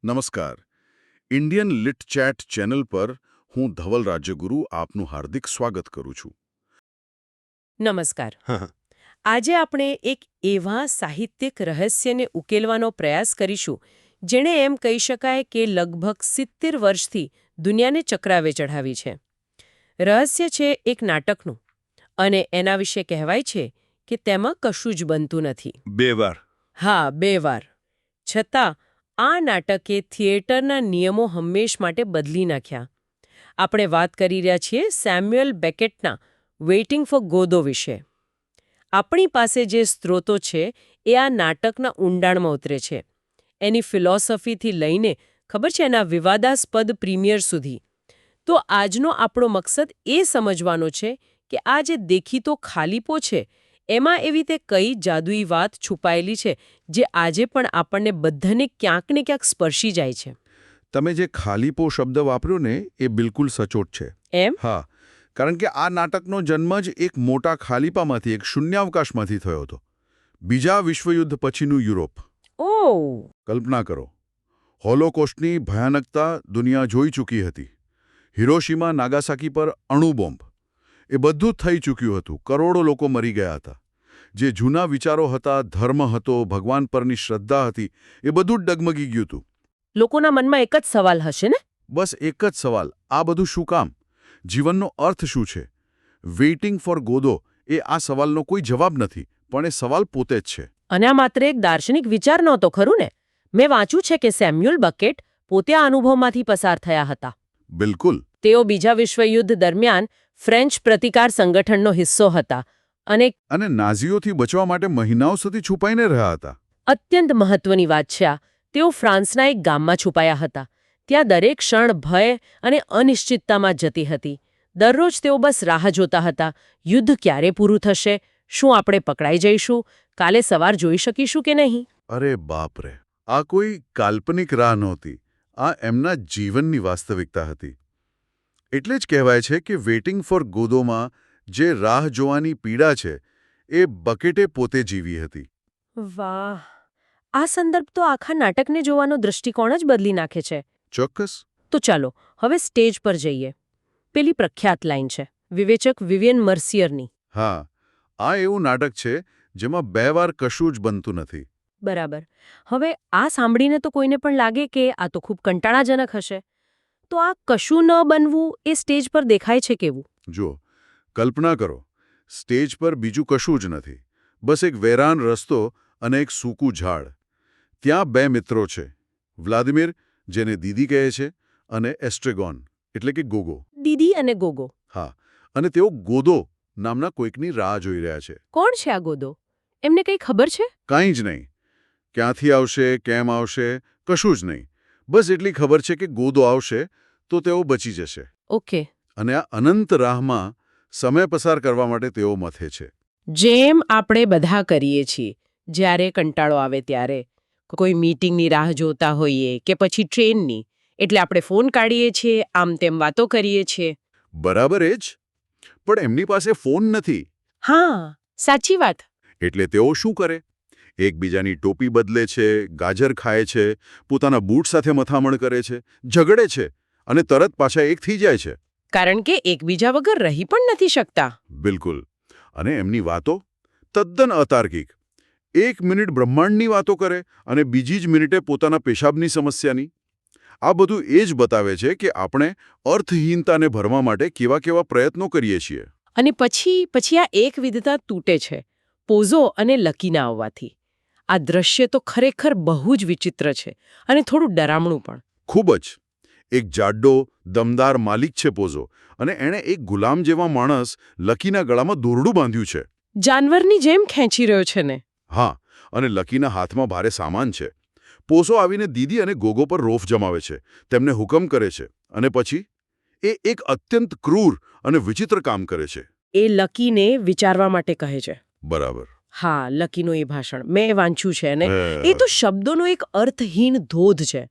નમસ્કાર. Indian lit chat channel પર હું ધવલ રાજ્યગુરુ આપનું હાર્દિક સ્વાગત કરું છું. નમસ્કાર. હા. આજે આપણે એક એવા સાહિત્યિક રહસ્યને ઉકેલવાનો પ્રયાસ કરીશું જેણે એમ કહી શકાય કે લગભગ 70 વર્ષથી દુનિયાને ચક્રાવે ચઢાવી છે. રહસ્ય છે એક નાટકનું અને એના વિશે કહેવાય છે કે તેમાં કશું જ બનતું નથી. બે વાર. હા, 2 વાર. છતાં આ નાટકે થિયેટરના નિયમો હંમેશ માટે બદલી નાખ્યા. આપણે વાત કરી રહ્યા છીએ સેમ્યુઅલ બેકેટના વેઇટિંગ ફોર ગોદો વિશે. આપણી પાસે જે સ્ત્રોતો છે એ આ નાટકના ઊંડાણમાં ઉતરે છે. એની ફિલોસોફીથી લઈને ખબર છે એના વિવાદાસ્પદ પ્રીમિયર સુધી. તો આજનો આપણો મકસદ એ સમજવાનો છે કે આ જે દેખીતો ખાલીપો છે એમાં એવી તે કઈ જાદુઈ વાત છુપાયેલી છે જે આજે પણ આપણને બધાને ક્યાંક ને ક્યાંક સ્પર્શી જાય છે. તમે જે ખાલીપો શબ્દ વાપર્યો ને એ બિલકુલ સચોટ છે. એમ? હા, કારણ કે આ નાટકનો જન્મ જ એક મોટા ખાલીપામાંથી, એક શૂન્યાવકાશમાંથી થયો હતો. બીજા વિશ્વયુદ્ધ પછીનું યુરોપ. ઓહ! કલ્પના કરો, હોલોકોસ્ટની ભયાનકતા દુનિયા જોઈ ચૂકી હતી. હિરોશીમા નાગાસાકી પર અણુબોમ્બ, એ બધું થઈ ચૂક્યું હતું. કરોડો લોકો મરી ગયા હતા. જે જૂના વિચારો હતા, ધર્મ હતો, ભગવાન પરની શ્રદ્ધા હતી, એ બધું જ ડગમગી ગયું હતું. લોકોના મનમાં એક જ સવાલ હશે ને? બસ એક જ સવાલ, આ બધું શું કામ? જીવનનો અર્થ શું છે? વેઇટિંગ ફોર ગોદો એ આ સવાલનો કોઈ જવાબ નથી, પણ એ સવાલ પોતે જ છે. અને આ માત્ર એક દાર્શનિક વિચાર નહોતો, ખરું ને? મેં વાંચ્યું છે કે સેમ્યુઅલ બકેટ પોતે આ અનુભવમાંથી પસાર થયા હતા. બિલકુલ. તેઓ બીજા વિશ્વયુદ્ધ દરમિયાન ફ્રેન્ચ પ્રતિકાર સંગઠનનો હિસ્સો હતા અને અને નાઝીઓથી બચવા માટે મહિનાઓ સુધી છુપાઈને રહ્યા હતા. અત્યંત મહત્વની વાત છે આ, તેઓ ફ્રાન્સના એક ગામમાં છુપાયા હતા. ત્યાં દરેક ક્ષણ ભય અને અનિશ્ચિતતામાં જતી હતી. દરરોજ તેઓ બસ રાહ જોતા હતા. યુદ્ધ ક્યારે પૂરું થશે? શું આપણે પકડાઈ જઈશું? કાલે સવાર જોઈ શકીશું કે નહીં? અરે બાપ રે! આ કોઈ કાલ્પનિક રાહ નહોતી. આ એમના જીવનની વાસ્તવિકતા હતી. એટલે જ કહેવાય છે કે વેઇટિંગ ફોર ગોદોમાં જે રાહ જોવાની પીડા છે એ બકેટે પોતે જીવી હતી. વાહ! આ સંદર્ભ તો આખા નાટકને જોવાનો દૃષ્ટિકોણ જ બદલી નાખે છે. ચોક્કસ. તો ચાલો હવે સ્ટેજ પર જઈએ. પેલી પ્રખ્યાત લાઈન છે વિવેચક વિવિયન મર્સિયરની. હા, આ એવું નાટક છે જેમાં બે વાર કશું જ બનતું નથી. બરાબર. હવે આ સાંભળીને તો કોઈને પણ લાગે કે આ તો ખૂબ કંટાળાજનક હશે. તો આ કશું ન બનવું એ સ્ટેજ પર દેખાય છે કેવું? જુઓ, કલ્પના કરો, સ્ટેજ પર બીજું કશું જ નથી. બસ એક વેરાન રસ્તો અને એક સૂકું ઝાડ. ત્યાં બે મિત્રો છે, વ્લાદિમીર, જેને દીદી કહે છે, અને એસ્ટ્રેગોન, એટલે કે ગોગો. દીદી અને ગોગો. હા, અને તેઓ ગોદો નામના કોઈકની રાહ જોઈ રહ્યા છે. કોણ છે આ ગોદો? એમને કંઈ ખબર છે? કાંઈ જ નહીં. ક્યાંથી આવશે, કેમ આવશે, કશું જ નહીં. બસ એટલી ખબર છે કે ગોદો આવશે તો તેઓ બચી જશે. ઓકે. અને આ અનંત રાહમાં સમય પસાર કરવા માટે તેઓ મથે છે. જેમ આપણે બધા કરીએ છીએ જ્યારે કંટાળો આવે ત્યારે. કોઈ મીટિંગની રાહ જોતા હોઈએ કે પછી ટ્રેનની. એટલે આપણે ફોન કાઢીએ છીએ, આમ તેમ વાતો કરીએ છીએ. બરાબર એ જ. પણ એમની પાસે ફોન નથી. હા, સાચી વાત. એટલે તેઓ શું કરે? એકબીજાની ટોપી બદલે છે, ગાજર ખાય છે, પોતાના બૂટ સાથે મથામણ કરે છે, ઝઘડે છે અને તરત પાછા એક થઈ જાય છે. કારણ કે એકબીજા વગર રહી પણ નથી શકતા. બિલકુલ. અને એમની વાતો તદ્દન અતાર્કિક. 1 મિનિટ બ્રહ્માંડની વાતો કરે અને બીજી જ મિનિટે પોતાના પેશાબની સમસ્યાની. આ બધું એ જ બતાવે છે કે આપણે અર્થહીનતાને ભરવા માટે કેવા કેવા પ્રયત્નો કરીએ છીએ. અને પછી આ એક વિધતા તૂટે છે પોઝો અને લકીના આવવાથી. આ દ્રશ્ય તો ખરેખર બહુ જ વિચિત્ર છે અને થોડું ડરામણું પણ. ખૂબ જ. એક જાડો, દમદાર માલિક છે પોઝો, અને એણે એક ગુલામ જેવા માણસ લકીના ગળામાં દોરડું બાંધ્યું છે. જાનવરની જેમ ખેંચી રહ્યો છે ને. હા, અને લકીના હાથમાં ભારે સામાન છે. પોઝો આવીને દીદી અને ગોગો પર રોફ જમાવે છે, તેમને હુકમ કરે છે, અને પછી એ એક અત્યંત ક્રૂર અને વિચિત્ર કામ કરે છે. એ લકીને વિચારવા માટે કહે છે. બરાબર. હા, લકીનું એ ભાષણ મેં વાંચ્યું છે ને એ તો શબ્દોનો એક અર્થહીન ધોધ છે.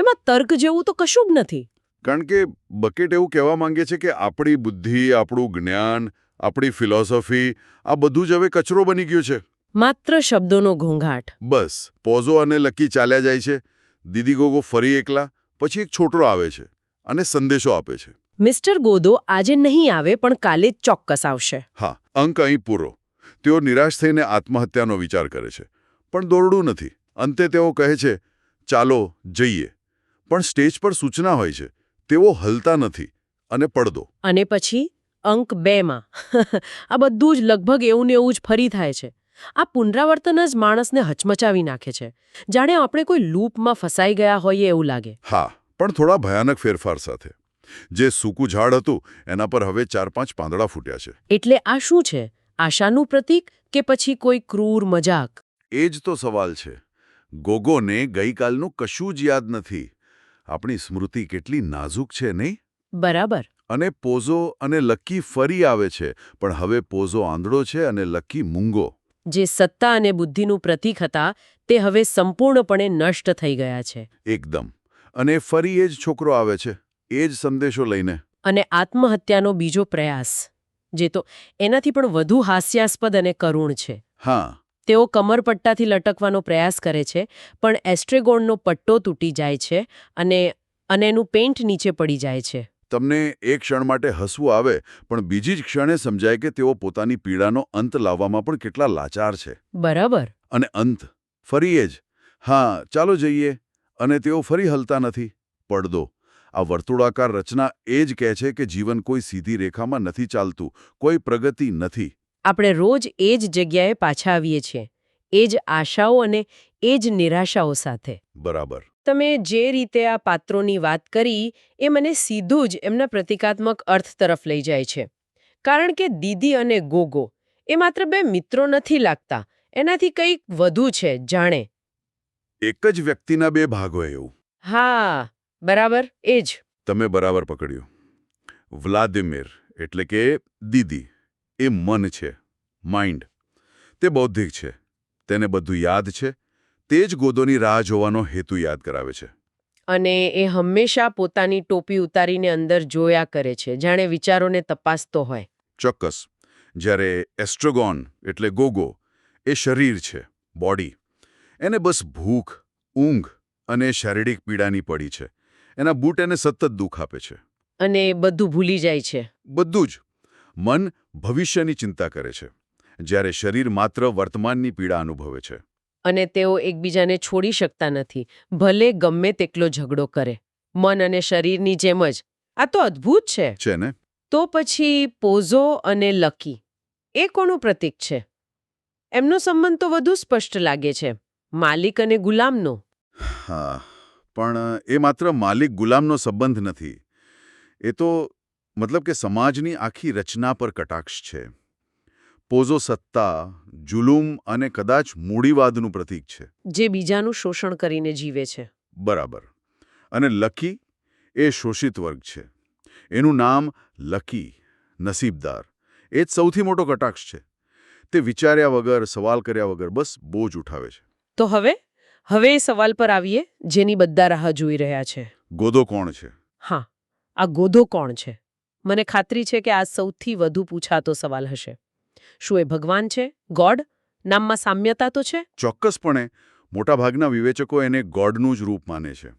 એમાં તર્ક જેવું તો કશું જ નથી. કારણ કે બકેટ એવું કહેવા માંગે છે કે આપણી બુદ્ધિ, આપણું જ્ઞાન, આપણી ફિલોસોફી, આ બધું જ હવે કચરો બની ગયું છે. માત્ર શબ્દોનો ઘોંઘાટ. બસ પોઝો અને લકી ચાલ્યા જાય છે. દીદી ગોગો ફરી એકલા, પછી એક છોકરો આવે છે અને સંદેશો આપે છે. મિસ્ટર ગોદો આજે નહીં આવે પણ કાલે જ ચોક્કસ આવશે. હા, અંક અહીં પૂરો. તેઓ નિરાશ થઈને આત્મહત્યાનો વિચાર કરે છે, પણ દોરડું નથી. અંતે તેઓ કહે છે, ચાલો જઈએ. પણ સ્ટેજ પર સૂચના હોય છે, તેઓ હલતા નથી અને પડદો. અને પછી અંક 2માં આ બધું જ લગભગ એવું ને એવું જ ફરી થાય છે. આ પુનરાવર્તન જ માણસને હચમચાવી નાખે છે. જાણે આપણે કોઈ લૂપમાં ફસાઈ ગયા હોઈએ એવું લાગે. હા, પણ થોડા ભયાનક ફેરફાર સાથે. જે સૂકું ઝાડ હતું એના પર હવે 4-5 પાંદડા ફૂટ્યા છે. એટલે આ શું છે? આશાનું પ્રતીક કે પછી કોઈ ક્રૂર મજાક? એ જ તો સવાલ છે. ગોગોને ગઈકાલનું કશું જ યાદ નથી. આપણી સ્મૃતિ કેટલી નાજુક છે, નહીં? બરાબર. અને પોઝો અને લકી ફરી આવે છે, પણ હવે પોઝો આંધળો છે અને લકી મૂંગો. જે સત્તા અને બુદ્ધિનું પ્રતીક હતા તે હવે સંપૂર્ણપણે નષ્ટ થઈ ગયા છે. એકદમ. અને ફરી એ જ છોકરો આવે છે, એ જ સંદેશો લઈને. અને આત્મહત્યાનો બીજો પ્રયાસ, જે તો એનાથી પણ વધુ હાસ્યાસ્પદ અને કરુણ છે. હા. તેઓ કમરપટ્ટાથી લટકવાનો પ્રયાસ કરે છે, પણ એસ્ટ્રેગોનનો પટ્ટો તૂટી જાય છે અને એનું પેન્ટ નીચે પડી જાય છે. તમને એક ક્ષણ માટે હસવું આવે, પણ બીજી જ ક્ષણે સમજાય કે તેઓ પોતાની પીડાનો અંત લાવવામાં પણ કેટલા લાચાર છે. બરાબર. અને અંત ફરી એ જ. હા, ચાલો જઈએ. અને તેઓ ફરી હલતા નથી. પડદો. આ વર્તુળાકાર રચના એ જ કહે છે કે જીવન કોઈ સીધી રેખામાં નથી ચાલતું, કોઈ પ્રગતિ નથી. આપણે રોજ એ જ જગ્યાએ પાછા આવીએ છીએ, એ જ આશાઓ અને એ જ નિરાશાઓ સાથે. બરાબર. તમે જે રીતે આ પાત્રોની વાત કરી એ મને સીધું જ એમના પ્રતિકાત્મક અર્થ તરફ લઈ જાય છે. કારણ કે દીદી અને ગોગો એ માત્ર બે મિત્રો નથી લાગતા, એનાથી કંઈક વધુ છે, જાણે. એક જ વ્યક્તિના બે ભાગ હોય એવું. હા, બરાબર, એ જ. તમે બરાબર પકડ્યું. વ્લાદિમીર એટલે કે દીદી એ મન છે, માઇન્ડ. તે બૌદ્ધિક છે, તેને બધું યાદ છે. તે જ ગોદોની રાહ જોવાનો હેતુ યાદ કરાવે છે. અને એ હંમેશા પોતાની ટોપી ઉતારીને અંદર જોયા કરે છે, જાણે વિચારોને તપાસતો હોય. ચોક્કસ. જ્યારે એસ્ટ્રોગોન એટલે ગોગો એ શરીર છે, બોડી. એને બસ ભૂખ, ઊંઘ અને શારીરિક પીડાની પડી છે. એના બૂટ એને સતત દુઃખ આપે છે. અને બધું ભૂલી જાય છે. બધું જ. મન ભવિષ્યની ચિંતા કરે છે, જ્યારે શરીર માત્ર વર્તમાનની પીડા અનુભવે છે. અને તેઓ એકબીજાને છોડી શકતા નથી, ભલે ગમે તેટલો ઝઘડો કરે. મન અને શરીરની જેમ જ. આ તો અદ્ભુત છે. છે ને? તો પછી પોઝો અને લકી એ કોનું પ્રતીક છે? એમનો સંબંધ તો વધુ સ્પષ્ટ લાગે છે, માલિક અને ગુલામનો. હા, પણ એ માત્ર માલિક ગુલામનો સંબંધ નથી. એ તો મતલબ કે સમાજની આખી રચના પર કટાક્ષ છે. પોઝો સત્તા, જુલુમ અને કદાચ મૂડીવાદનું પ્રતીક છે. જે બીજાનું શોષણ કરીને જીવે છે. બરાબર. અને લકી એ શોષિત વર્ગ છે. એનું નામ લકી, નસીબદાર. એ જ સૌથી મોટો કટાક્ષ છે. તે વિચાર્યા વગર, સવાલ કર્યા વગર બસ બોજ ઉઠાવે છે. તો હવે એ સવાલ પર આવીએ જેની બધા રાહ જોઈ રહ્યા છે. ગોદો કોણ છે? હા, આ ગોદો કોણ છે? મને ખાતરી છે કે આ સૌથી વધુ પૂછાતો સવાલ હશે. શું એ ભગવાન છે? ગોડ? નામમાં સામ્યતા તો છે. ચોક્કસપણે. મોટાભાગના વિવેચકો એને ગોડનું જ રૂપ માને છે,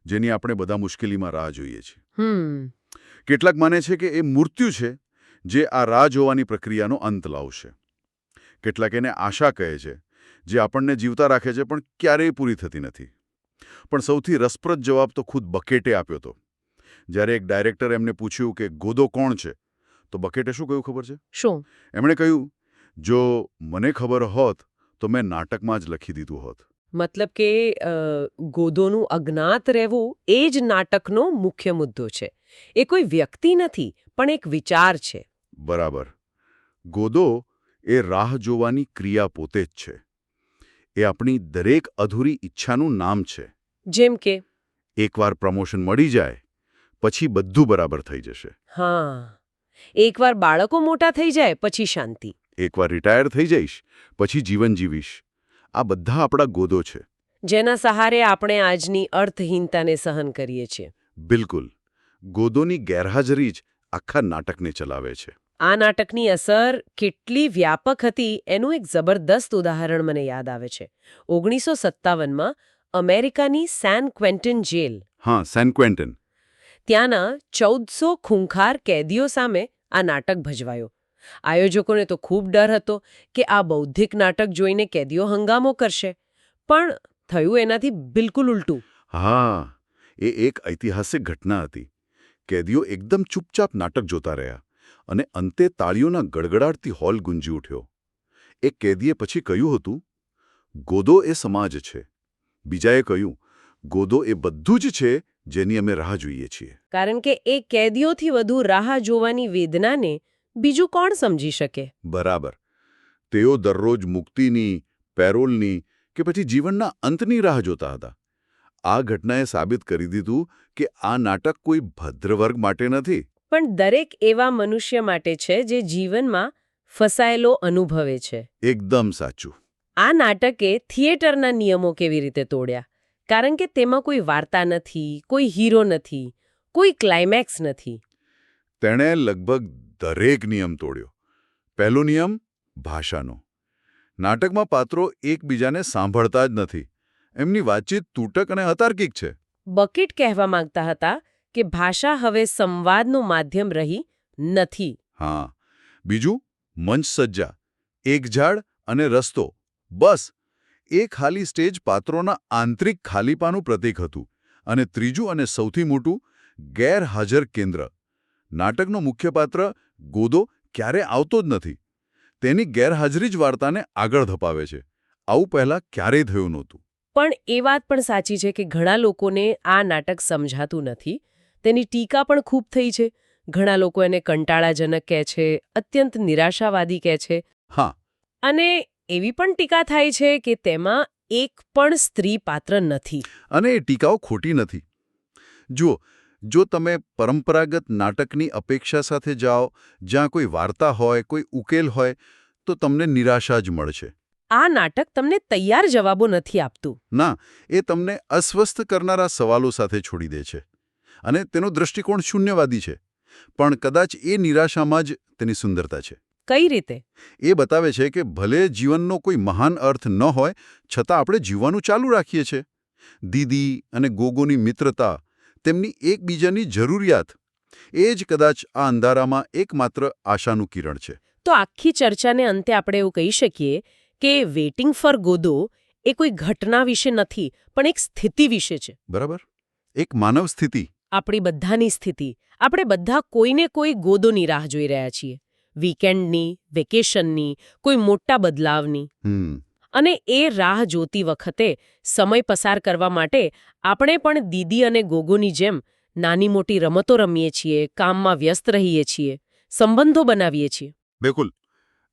જેની આપણે બધા મુશ્કેલીમાં રાહ જોઈએ છીએ. કેટલાક માને છે કે એ મૃત્યુ છે, જે આ રાહ જોવાની પ્રક્રિયાનો અંત લાવશે. કેટલાક એને આશા કહે છે, જે આપણને જીવતા રાખે છે પણ ક્યારેય પૂરી થતી નથી. પણ સૌથી રસપ્રદ જવાબ તો ખુદ બકેટે આપ્યો હતો. જ્યારે એક ડાયરેક્ટર એમને પૂછ્યું કે ગોદો કોણ છે, તો બકેટે શું કહ્યું ખબર છે? શું? એમણે કહ્યું, જો મને ખબર હોત તો મેં નાટકમાં જ લખી દીધું હોત. મતલબ કે ગોદોનું અજ્ઞાત રહેવું એ જ નાટકનો મુખ્ય મુદ્દો છે. એ કોઈ વ્યક્તિ નથી, પણ એક વિચાર છે. બરાબર. ગોદો એ રાહ જોવાની ક્રિયા પોતે જ છે. એ આપણી દરેક અધૂરી ઈચ્છાનું નામ છે. જેમ કે એકવાર પ્રમોશન મળી જાય પછી બધું બરાબર થઈ જશે. હા, એકવાર બાળકો મોટા થઈ જાય પછી શાંતિ. એકવાર રિટાયર થઈ જઈશ પછી જીવન જીવીશ. આ બધા આપણા ગોદો છે, જેના સહારે આપણે આજની અર્થહીનતાને સહન કરીએ છીએ. બિલકુલ. ગોદોની ગેરહાજરી જ આખા નાટકને ચલાવે છે. આ નાટકની અસર કેટલી વ્યાપક હતી એનું એક જબરદસ્ત ઉદાહરણ મને યાદ આવે છે. 1957માં અમેરિકાની સેન ક્વેન્ટિન જેલ. હા, સેન ક્વેન્ટિન. ત્યાંના 1400 ખૂંખાર કેદીઓ સામે આ નાટક ભજવાયો. આયોજકોને તો ખૂબ ડર હતો કે આ બૌદ્ધિક નાટક જોઈને કેદીઓ હંગામો કરશે, પણ થયું એનાથી બિલકુલ ઉલટું. હા, એ એક ઐતિહાસિક ઘટના હતી. કેદીઓ એકદમ ચૂપચાપ નાટક જોતા રહ્યા અને અંતે તાળીઓના ગડગડાટથી હોલ ગુંજી ઉઠ્યો. એક કેદીએ પછી કહ્યું હતું, ગોદો એ સમાજ છે. બીજાએ કહ્યું, ગોદો એ બધું જ છે જેની અમે રાહ જોઈએ છીએ. કારણ કે એ કેદીઓથી વધુ રાહ જોવાની વેદનાને બીજું કોણ સમજી શકે? બરાબર. તેઓ દરરોજ મુક્તિની, પેરોલની કે પછી જીવનના અંતની રાહ જોતા હતા. આ ઘટનાએ સાબિત કરી દીધું કે આ નાટક કોઈ ભદ્ર વર્ગ માટે નથી. પણ દરેક એવા મનુષ્ય માટે છે જે જીવનમાં ફસાયેલો અનુભવે છે. એકદમ સાચું. આ નાટકે થિયેટરના નિયમો કેવી રીતે તોડ્યા? કારણ કે તેમાં કોઈ વાર્તા નથી, કોઈ હીરો નથી, કોઈ ક્લાઇમેક્સ નથી. તેણે લગભગ દરેક નિયમ તોડ્યો. પહેલો નિયમ ભાષાનો. નાટકમાં પાત્રો એકબીજાને સાંભળતા જ નથી. એમની વાતચીત તૂટક અને અતાર્કિક છે. બકેટ કહેવા માંગતા હતા કે ભાષા હવે સંવાદનું માધ્યમ રહી નથી. હા. બીજું, મંચ સજ્જા. એક ઝાડ અને રસ્તો. બસ. એ ખાલી સ્ટેજ પાત્રોના આંતરિક ખાલીપાનું પ્રતીક હતું. અને ત્રીજું અને સૌથી મોટું, ગેરહાજર કેન્દ્ર. નાટકનો મુખ્ય પાત્ર ગોદો ક્યારે આવતો જ નથી. તેની ગેરહાજરી જ વાર્તાને આગળ ધપાવે છે. આવું પહેલાં ક્યારેય થયું નહોતું. પણ એ વાત પણ સાચી છે કે ઘણા લોકોને આ નાટક સમજાતું નથી. તેની ટીકા પણ ખૂબ થઈ છે. ઘણા લોકો એને કંટાળાજનક કહે છે, અત્યંત નિરાશાવાદી કહે છે. હા. અને એવી પણ ટીકા થાય છે કે તેમાં એક પણ સ્ત્રી પાત્ર નથી. અને એ ટીકાઓ ખોટી નથી. જુઓ, જો તમે પરંપરાગત નાટકની અપેક્ષા સાથે જાઓ, જ્યાં કોઈ વાર્તા હોય, કોઈ ઉકેલ હોય, તો તમને નિરાશા જ મળશે. આ નાટક તમને તૈયાર જવાબો નથી આપતું. ના, એ તમને અસ્વસ્થ કરનારા સવાલો સાથે છોડી દે છે. અને તેનો દૃષ્ટિકોણ શૂન્યવાદી છે. પણ કદાચ એ નિરાશામાં જ તેની સુંદરતા છે. કઈ રીતે? એ બતાવે છે કે ભલે જીવનનો કોઈ મહાન અર્થ ન હોય, છતાં આપણે જીવવાનું ચાલુ રાખીએ છીએ. દીદી અને ગોગોની મિત્રતા, તેમની એકબીજાની જરૂરિયાત, એ જ કદાચ આ અંધારામાં એકમાત્ર આશાનું કિરણ છે. તો આખી ચર્ચાને અંતે આપણે એવું કહી શકીએ કે વેઇટિંગ ફોર ગોદો એ કોઈ ઘટના વિશે નથી, પણ એક સ્થિતિ વિશે છે. બરાબર? એક માનવ સ્થિતિ. આપણી બધાની સ્થિતિ. આપણે બધા કોઈને કોઈ ગોદોની રાહ જોઈ રહ્યા છીએ. વીકેન્ડની, વેકેશનની, કોઈ મોટા બદલાવની. અને એ રાહ જોતી વખતે સમય પસાર કરવા માટે આપણે પણ દીદી અને ગોગોની જેમ નાની મોટી રમતો રમીએ છીએ, કામમાં વ્યસ્ત રહીએ છીએ, સંબંધો બનાવીએ છીએ. બિલકુલ.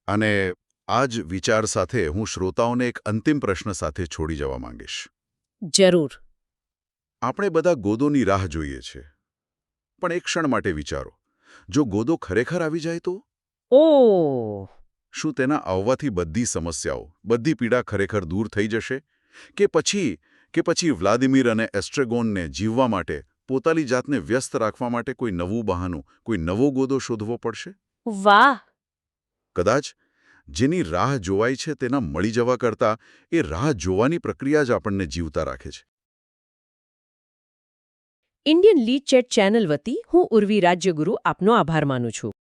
અને આ જ વિચાર સાથે હું શ્રોતાઓને એક અંતિમ પ્રશ્ન સાથે છોડી જવા માંગીશ. જરૂર. આપણે બધા ગોદોની રાહ જોઈએ છીએ. પણ એક ક્ષણ માટે વિચારો, જો ગોદો ખરેખર આવી જાય તો? ઓહ! શું તેના આવવાથી બધી સમસ્યાઓ, બધી પીડા ખરેખર દૂર થઈ જશે? કે પછી વ્લાદિમીર અને એસ્ટ્રેગોનને જીવવા માટે, પોતાની જાતને વ્યસ્ત રાખવા માટે કોઈ નવું બહાનું, કોઈ નવો ગોદો શોધવો પડશે? વાહ! કદાચ જેની રાહ જોવાય છે તેના મળી જવા કરતાં એ રાહ જોવાની પ્રક્રિયા જ આપણને જીવતા રાખે છે. ઇન્ડિયન લીડ ચેટ ચેનલ વતી હું ઉર્વી રાજ્યગુરુ આપનો આભાર માનું છું.